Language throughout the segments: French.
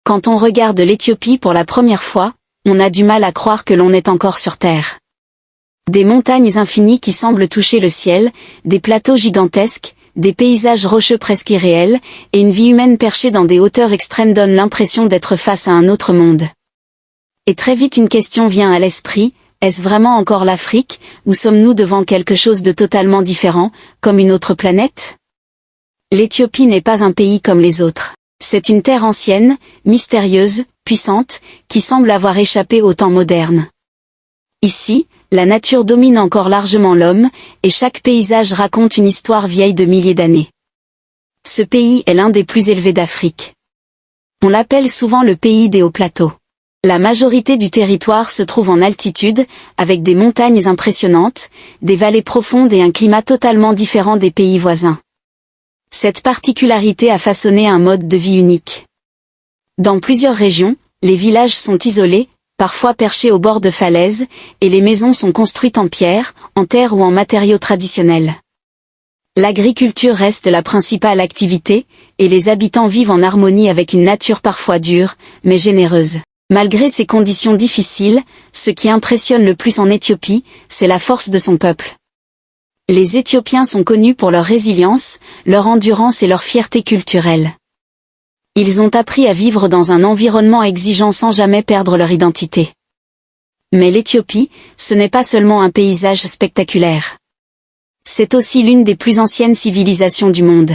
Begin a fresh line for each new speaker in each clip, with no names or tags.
Quand on regarde l'Éthiopie pour la première fois, on a du mal à croire que l'on est encore sur Terre. Des montagnes infinies qui semblent toucher le ciel, des plateaux gigantesques, des paysages rocheux presque irréels, et une vie humaine perchée dans des hauteurs extrêmes donnent l'impression d'être face à un autre monde. Et très vite une question vient à l'esprit, est-ce vraiment encore l'Afrique, ou sommes-nous devant quelque chose de totalement différent, comme une autre planète? L'Éthiopie n'est pas un pays comme les autres. C'est une terre ancienne, mystérieuse, puissante, qui semble avoir échappé au temps moderne. Ici, la nature domine encore largement l'homme, et chaque paysage raconte une histoire vieille de milliers d'années. Ce pays est l'un des plus élevés d'Afrique. On l'appelle souvent le pays des hauts plateaux. La majorité du territoire se trouve en altitude, avec des montagnes impressionnantes, des vallées profondes et un climat totalement différent des pays voisins. Cette particularité a façonné un mode de vie unique. Dans plusieurs régions, les villages sont isolés, parfois perchés au bord de falaises, et les maisons sont construites en pierre, en terre ou en matériaux traditionnels. L'agriculture reste la principale activité, et les habitants vivent en harmonie avec une nature parfois dure, mais généreuse. Malgré ces conditions difficiles, ce qui impressionne le plus en Éthiopie, c'est la force de son peuple. Les Éthiopiens sont connus pour leur résilience, leur endurance et leur fierté culturelle. Ils ont appris à vivre dans un environnement exigeant sans jamais perdre leur identité. Mais l'Éthiopie, ce n'est pas seulement un paysage spectaculaire. C'est aussi l'une des plus anciennes civilisations du monde.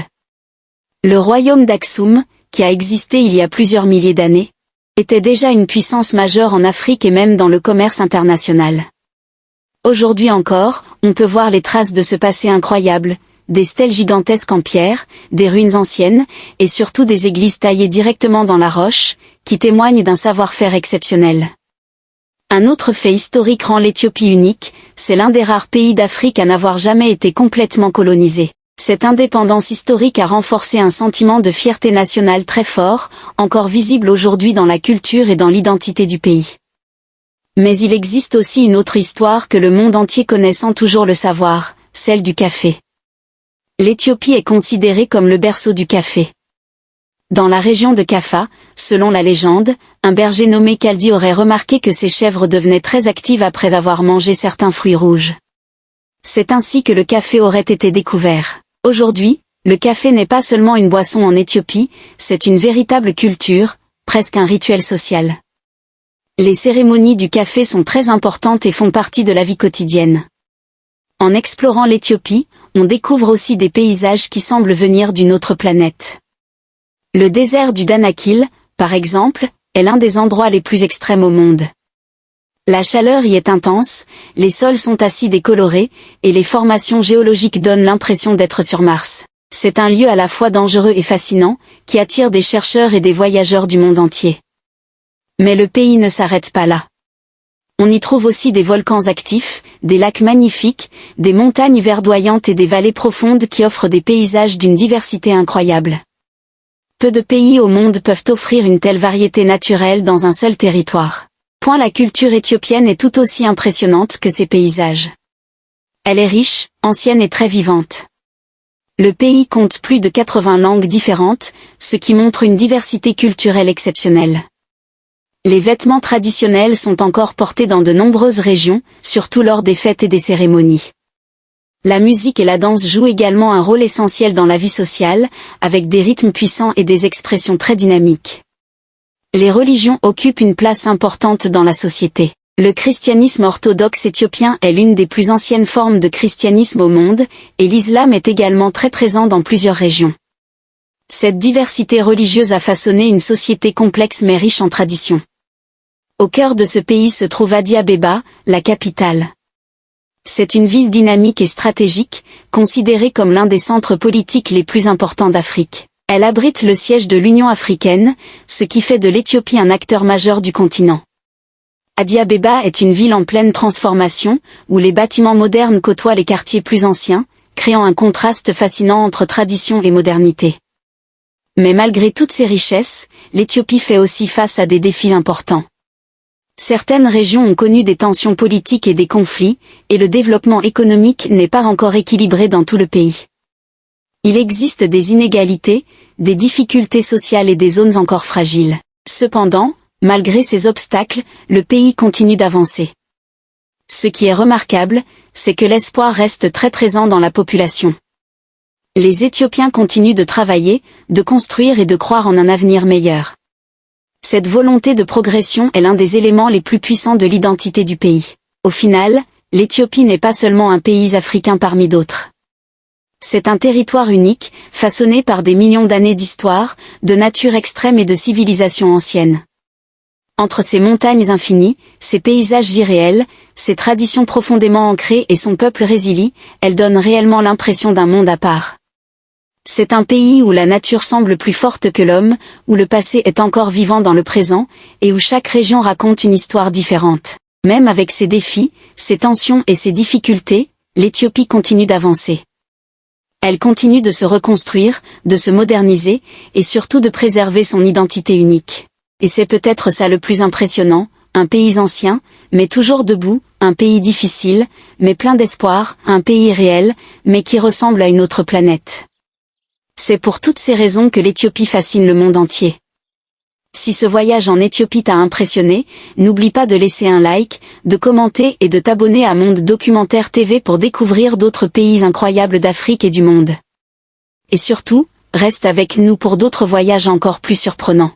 Le royaume d'Aksum, qui a existé il y a plusieurs milliers d'années, était déjà une puissance majeure en Afrique et même dans le commerce international. Aujourd'hui encore, on peut voir les traces de ce passé incroyable, des stèles gigantesques en pierre, des ruines anciennes, et surtout des églises taillées directement dans la roche, qui témoignent d'un savoir-faire exceptionnel. Un autre fait historique rend l'Éthiopie unique, c'est l'un des rares pays d'Afrique à n'avoir jamais été complètement colonisé. Cette indépendance historique a renforcé un sentiment de fierté nationale très fort, encore visible aujourd'hui dans la culture et dans l'identité du pays. Mais il existe aussi une autre histoire que le monde entier connaît sans toujours le savoir, celle du café. L'Éthiopie est considérée comme le berceau du café. Dans la région de Kaffa, selon la légende, un berger nommé Kaldi aurait remarqué que ses chèvres devenaient très actives après avoir mangé certains fruits rouges. C'est ainsi que le café aurait été découvert. Aujourd'hui, le café n'est pas seulement une boisson en Éthiopie, c'est une véritable culture, presque un rituel social. Les cérémonies du café sont très importantes et font partie de la vie quotidienne. En explorant l'Éthiopie, on découvre aussi des paysages qui semblent venir d'une autre planète. Le désert du Danakil, par exemple, est l'un des endroits les plus extrêmes au monde. La chaleur y est intense, les sols sont acides et colorés, et les formations géologiques donnent l'impression d'être sur Mars. C'est un lieu à la fois dangereux et fascinant, qui attire des chercheurs et des voyageurs du monde entier. Mais le pays ne s'arrête pas là. On y trouve aussi des volcans actifs, des lacs magnifiques, des montagnes verdoyantes et des vallées profondes qui offrent des paysages d'une diversité incroyable. Peu de pays au monde peuvent offrir une telle variété naturelle dans un seul territoire. La culture éthiopienne est tout aussi impressionnante que ces paysages. Elle est riche, ancienne et très vivante. Le pays compte plus de 80 langues différentes, ce qui montre une diversité culturelle exceptionnelle. Les vêtements traditionnels sont encore portés dans de nombreuses régions, surtout lors des fêtes et des cérémonies. La musique et la danse jouent également un rôle essentiel dans la vie sociale, avec des rythmes puissants et des expressions très dynamiques. Les religions occupent une place importante dans la société. Le christianisme orthodoxe éthiopien est l'une des plus anciennes formes de christianisme au monde, et l'islam est également très présent dans plusieurs régions. Cette diversité religieuse a façonné une société complexe mais riche en traditions. Au cœur de ce pays se trouve Addis Abeba, la capitale. C'est une ville dynamique et stratégique, considérée comme l'un des centres politiques les plus importants d'Afrique. Elle abrite le siège de l'Union africaine, ce qui fait de l'Éthiopie un acteur majeur du continent. Addis Abeba est une ville en pleine transformation, où les bâtiments modernes côtoient les quartiers plus anciens, créant un contraste fascinant entre tradition et modernité. Mais malgré toutes ces richesses, l'Éthiopie fait aussi face à des défis importants. Certaines régions ont connu des tensions politiques et des conflits, et le développement économique n'est pas encore équilibré dans tout le pays. Il existe des inégalités, des difficultés sociales et des zones encore fragiles. Cependant, malgré ces obstacles, le pays continue d'avancer. Ce qui est remarquable, c'est que l'espoir reste très présent dans la population. Les Éthiopiens continuent de travailler, de construire et de croire en un avenir meilleur. Cette volonté de progression est l'un des éléments les plus puissants de l'identité du pays. Au final, l'Éthiopie n'est pas seulement un pays africain parmi d'autres. C'est un territoire unique, façonné par des millions d'années d'histoire, de nature extrême et de civilisation ancienne. Entre ces montagnes infinies, ces paysages irréels, ces traditions profondément ancrées et son peuple résilient, elle donne réellement l'impression d'un monde à part. C'est un pays où la nature semble plus forte que l'homme, où le passé est encore vivant dans le présent, et où chaque région raconte une histoire différente. Même avec ses défis, ses tensions et ses difficultés, l'Éthiopie continue d'avancer. Elle continue de se reconstruire, de se moderniser, et surtout de préserver son identité unique. Et c'est peut-être ça le plus impressionnant, un pays ancien, mais toujours debout, un pays difficile, mais plein d'espoir, un pays réel, mais qui ressemble à une autre planète. C'est pour toutes ces raisons que l'Éthiopie fascine le monde entier. Si ce voyage en Éthiopie t'a impressionné, n'oublie pas de laisser un like, de commenter et de t'abonner à Monde Documentaire TV pour découvrir d'autres pays incroyables d'Afrique et du monde. Et surtout, reste avec nous pour d'autres voyages encore plus surprenants.